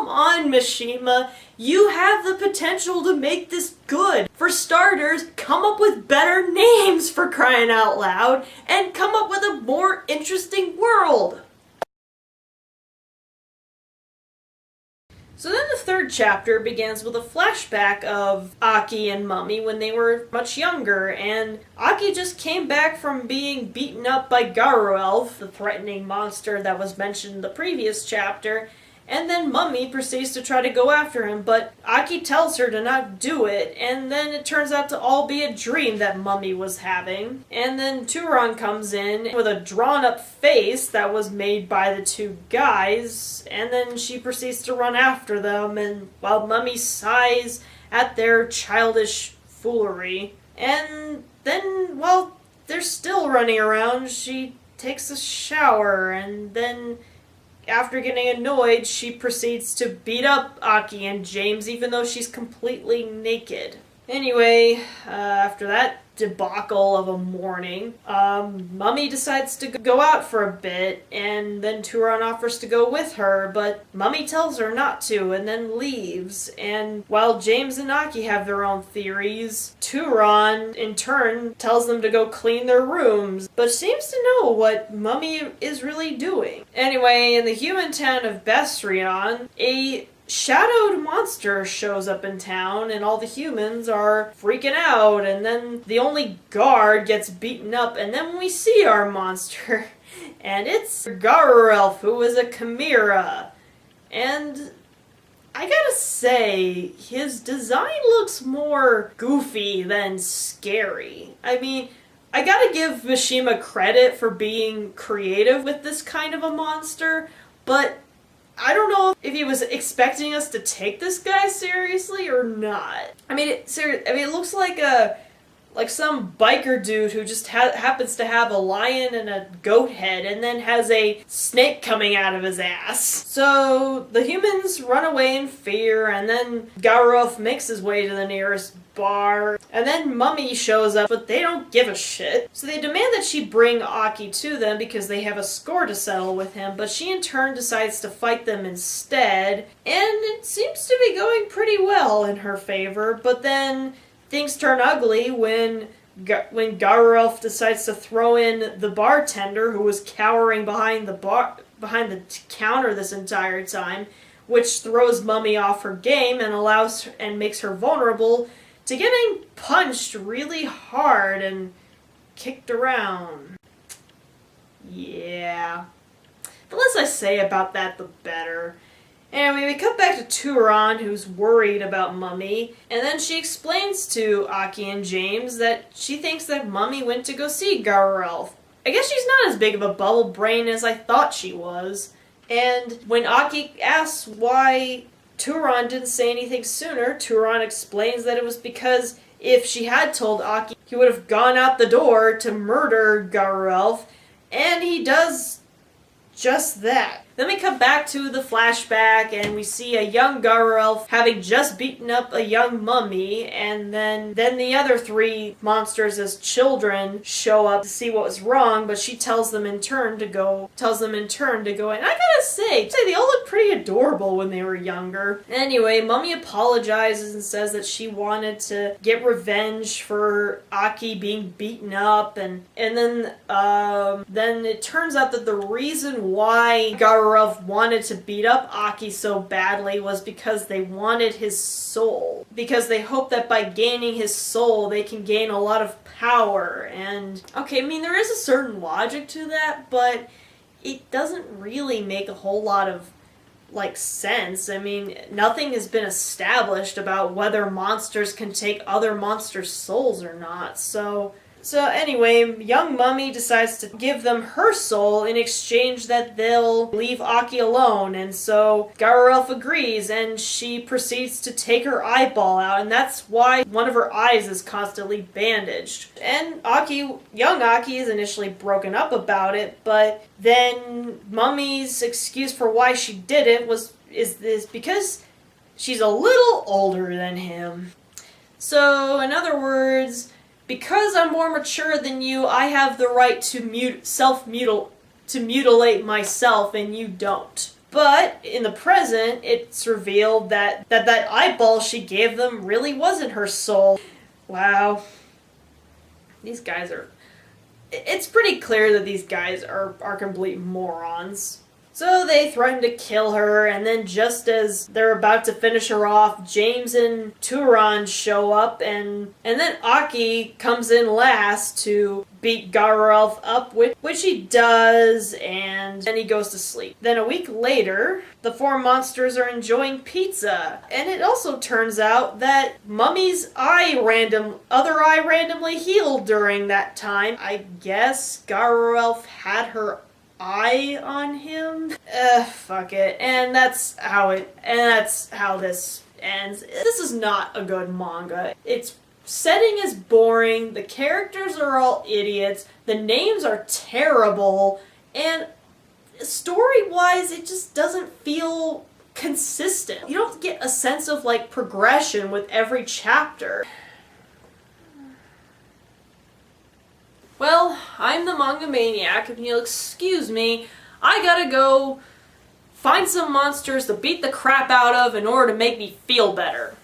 come on, Mishima. You have the potential to make this good. For starters, come up with better names, for crying out loud, and come up with a more interesting world. So then the third chapter begins with a flashback of Aki and Mummy when they were much younger, and Aki just came back from being beaten up by Garu Elf, the threatening monster that was mentioned in the previous chapter, and then Mummy proceeds to try to go after him, but Aki tells her to not do it, and then it turns out to all be a dream that Mummy was having. And then Turon comes in with a drawn-up face that was made by the two guys, and then she proceeds to run after them, and while Mummy sighs at their childish foolery. And then, while they're still running around, she takes a shower, and then after getting annoyed, she proceeds to beat up Aki and James even though she's completely naked. Anyway, after that debacle of a morning, Mummy decides to go out for a bit, and then Turon offers to go with her, but Mummy tells her not to and then leaves. And while James and Aki have their own theories, Turon, in turn, tells them to go clean their rooms, but seems to know what Mummy is really doing. Anyway, in the human town of Besrion, a shadowed monster shows up in town, and all the humans are freaking out, and then the only guard gets beaten up, and then we see our monster, and it's Garu Elf, who is a chimera. And I gotta say, his design looks more goofy than scary. I mean, I gotta give Mishima credit for being creative with this kind of a monster, but I don't know if he was expecting us to take this guy seriously or not. I mean, it looks like some biker dude who just happens to have a lion and a goat head and then has a snake coming out of his ass. So the humans run away in fear, and then Garoth makes his way to the nearest bar, and then Mummy shows up, but they don't give a shit. So they demand that she bring Aki to them because they have a score to settle with him, but she in turn decides to fight them instead, and it seems to be going pretty well in her favor, but then things turn ugly when Garu Elf decides to throw in the bartender, who was cowering behind the counter this entire time, which throws Mummy off her game and makes her vulnerable to getting punched really hard and kicked around. Yeah. The less I say about that, the better. Anyway, we cut back to Turon, who's worried about Mummy, and then she explains to Aki and James that she thinks that Mummy went to go see Garu Elf. I guess she's not as big of a bubble brain as I thought she was. And when Aki asks why Turon didn't say anything sooner, Turon explains that it was because if she had told Aki, he would have gone out the door to murder Garu Elf, and he does just that. Then we come back to the flashback, and we see a young Garu Elf having just beaten up a young Mummy, and then the other three monsters as children show up to see what was wrong, but she tells them in turn to go, and I gotta say they all look pretty adorable when they were younger. Anyway, Mummy apologizes and says that she wanted to get revenge for Aki being beaten up, and then it turns out that the reason why Garu Elf wanted to beat up Aki so badly was because they wanted his soul. Because they hope that by gaining his soul, they can gain a lot of power. And, okay, I mean, there is a certain logic to that, but it doesn't really make a whole lot of, sense. I mean, nothing has been established about whether monsters can take other monsters' souls or not, So anyway, young Mummy decides to give them her soul in exchange that they'll leave Aki alone, and so Garu Elf agrees, and she proceeds to take her eyeball out, and that's why one of her eyes is constantly bandaged. And young Aki is initially broken up about it, but then Mummy's excuse for why she did it is because she's a little older than him. So, in other words, because I'm more mature than you, I have the right to mutilate myself, and you don't. But in the present, it's revealed that eyeball she gave them really wasn't her soul. Wow. These guys are... It's pretty clear that these guys are complete morons. So they threaten to kill her, and then just as they're about to finish her off, James and Turan show up, and then Aki comes in last to beat Garelf up, which he does, and then he goes to sleep. Then a week later, the four monsters are enjoying pizza, and it also turns out that Mummy's other eye randomly healed during that time. I guess Garelf had her eye on him. Fuck it. And that's how this ends. This is not a good manga. Its setting is boring, the characters are all idiots, the names are terrible, and story-wise it just doesn't feel consistent. You don't get a sense of like progression with every chapter. Well, I'm the Manga Maniac, and you'll excuse me, I gotta go find some monsters to beat the crap out of in order to make me feel better.